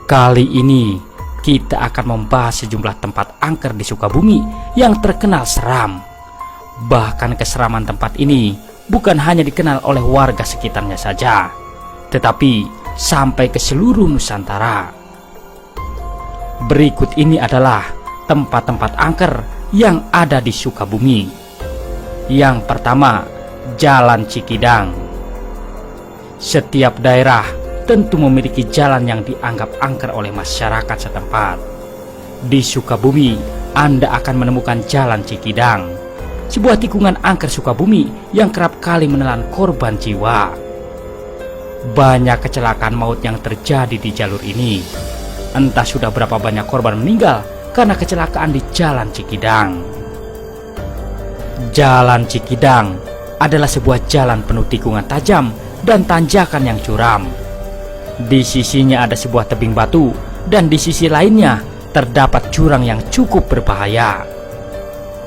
Kali ini kita akan membahas sejumlah tempat angker di Sukabumi yang terkenal seram. Bahkan keseraman tempat ini bukan hanya dikenal oleh warga sekitarnya saja, tetapi sampai ke seluruh Nusantara. Berikut ini adalah tempat-tempat angker yang ada di Sukabumi. Yang pertama, Jalan Cikidang. Setiap daerah tentu memiliki jalan yang dianggap angker oleh masyarakat setempat. Di Sukabumi, Anda akan menemukan Jalan Cikidang, sebuah tikungan angker Sukabumi yang kerap kali menelan korban jiwa. Banyak kecelakaan maut yang terjadi di jalur ini. Entah sudah berapa banyak korban meninggal karena kecelakaan di Jalan Cikidang. Jalan Cikidang adalah sebuah jalan penuh tikungan tajam dan tanjakan yang curam. Di sisinya ada sebuah tebing batu, dan di sisi lainnya terdapat jurang yang cukup berbahaya.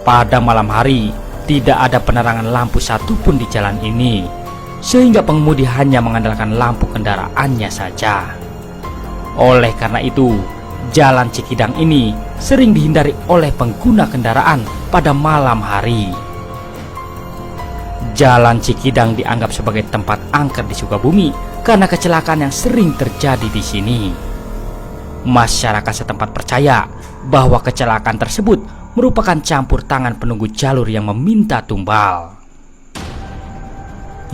Pada malam hari, tidak ada penerangan lampu satupun di jalan ini, sehingga pengemudi hanya mengandalkan lampu kendaraannya saja. Oleh karena itu, Jalan Cikidang ini sering dihindari oleh pengguna kendaraan pada malam hari. Jalan Cikidang dianggap sebagai tempat angker di Sukabumi karena kecelakaan yang sering terjadi di sini. Masyarakat setempat percaya bahwa kecelakaan tersebut merupakan campur tangan penunggu jalur yang meminta tumbal.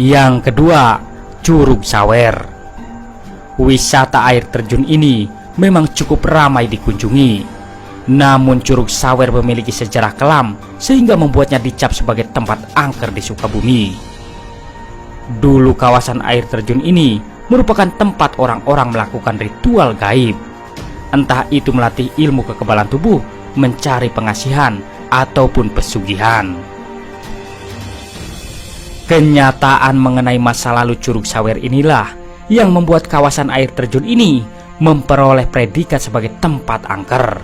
Yang kedua, Curug Sawer. Wisata air terjun ini memang cukup ramai dikunjungi. Namun Curug Sawer memiliki sejarah kelam sehingga membuatnya dicap sebagai tempat angker di Sukabumi. Dulu kawasan air terjun ini merupakan tempat orang-orang melakukan ritual gaib. Entah itu melatih ilmu kekebalan tubuh, mencari pengasihan, ataupun pesugihan. Kenyataan mengenai masa lalu Curug Sawer inilah yang membuat kawasan air terjun ini memperoleh predikat sebagai tempat angker.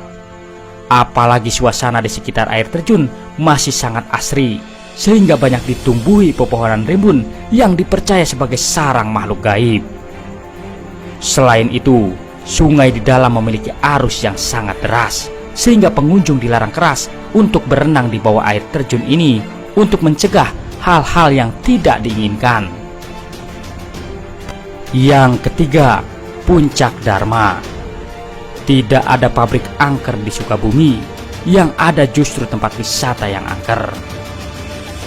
Apalagi suasana di sekitar air terjun masih sangat asri, sehingga banyak ditumbuhi pepohonan rimbun yang dipercaya sebagai sarang makhluk gaib. Selain itu, sungai di dalam memiliki arus yang sangat deras, sehingga pengunjung dilarang keras untuk berenang di bawah air terjun ini untuk mencegah hal-hal yang tidak diinginkan. Yang ketiga, Puncak Dharma. Tidak ada pabrik angker di Sukabumi, yang ada justru tempat wisata yang angker.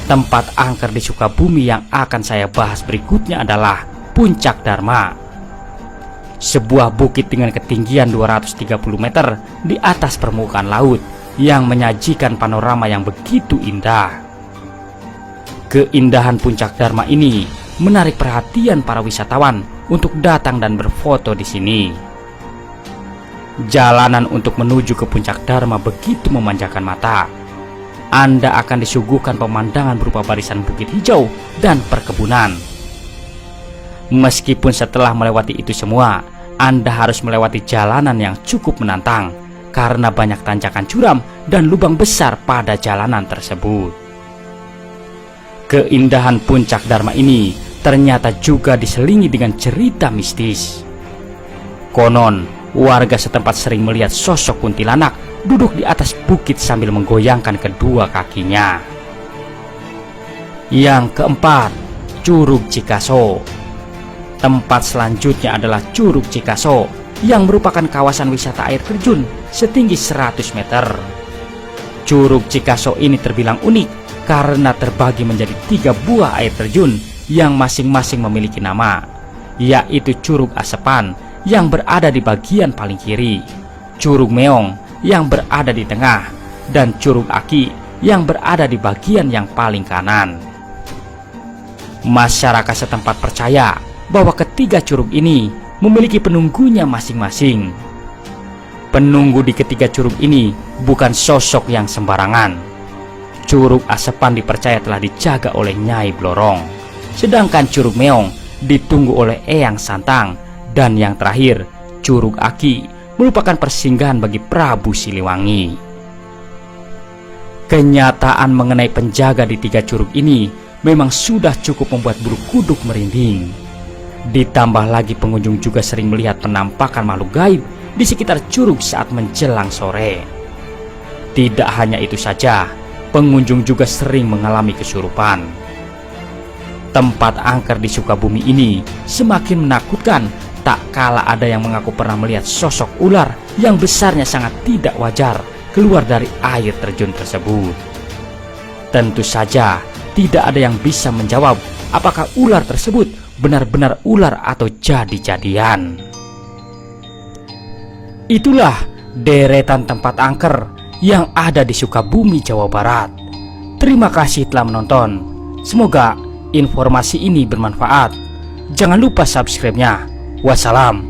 Tempat angker di Sukabumi yang akan saya bahas berikutnya adalah Puncak Dharma. Sebuah bukit dengan ketinggian 230 meter di atas permukaan laut yang menyajikan panorama yang begitu indah. Keindahan Puncak Dharma ini menarik perhatian para wisatawan untuk datang dan berfoto di sini. Jalanan untuk menuju ke Puncak Dharma begitu memanjakan mata. Anda akan disuguhkan pemandangan berupa barisan bukit hijau dan perkebunan. Meskipun setelah melewati itu semua, Anda harus melewati jalanan yang cukup menantang karena banyak tanjakan curam dan lubang besar pada jalanan tersebut. Keindahan Puncak Dharma ini ternyata juga diselingi dengan cerita mistis. Konon, warga setempat sering melihat sosok kuntilanak duduk di atas bukit sambil menggoyangkan kedua kakinya. Yang keempat, Curug Cikaso. Tempat selanjutnya adalah Curug Cikaso yang merupakan kawasan wisata air terjun setinggi 100 meter. Curug Cikaso ini terbilang unik karena terbagi menjadi 3 buah air terjun yang masing-masing memiliki nama, yaitu Curug Asepan yang berada di bagian paling kiri, Curug Meong yang berada di tengah, dan Curug Aki yang berada di bagian yang paling kanan. Masyarakat setempat percaya bahwa ketiga curug ini memiliki penunggunya masing-masing. Penunggu di ketiga curug ini bukan sosok yang sembarangan. Curug Asepan dipercaya telah dijaga oleh Nyai Blorong, sedangkan Curug Meong ditunggu oleh Eyang Santang, dan yang terakhir, Curug Aki merupakan persinggahan bagi Prabu Siliwangi. Kenyataan mengenai penjaga di 3 curug ini memang sudah cukup membuat bulu kuduk merinding. Ditambah lagi pengunjung juga sering melihat penampakan makhluk gaib di sekitar curug saat menjelang sore. Tidak hanya itu saja, pengunjung juga sering mengalami kesurupan. Tempat angker di Sukabumi ini semakin menakutkan, tak kala ada yang mengaku pernah melihat sosok ular yang besarnya sangat tidak wajar keluar dari air terjun tersebut. Tentu saja tidak ada yang bisa menjawab apakah ular tersebut benar-benar ular atau jadi-jadian. Itulah deretan tempat angker yang ada di Sukabumi, Jawa Barat. Terima kasih telah menonton. Semoga informasi ini bermanfaat. Jangan lupa subscribe-nya. Wassalam.